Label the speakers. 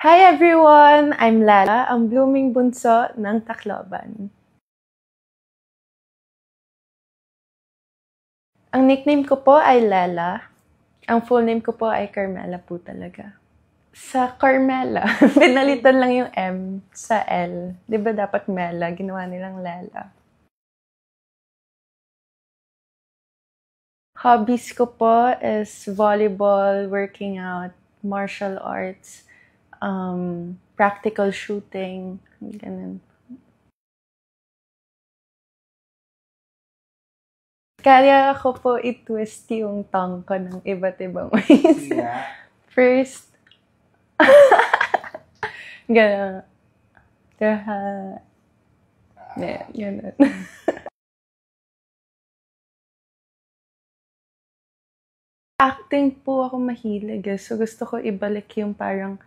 Speaker 1: Hi everyone! I'm Lala, ang blooming bunso ng Tacloban. Ang nickname ko po ay Lala. Ang full name ko po ay Carmela po talaga. Sa Carmela, pinalitan lang yung M sa L. Di ba dapat Mela? Ginawa nilang Lala. Hobbies ko po is volleyball, working out, martial arts, practical shooting, ganun. Kaya ko po i-twist yung tongue ko ng iba't ibang ways.
Speaker 2: Yeah.
Speaker 1: First, gano'n. Gano'n. Acting po ako mahilig. So gusto ko ibalik yung parang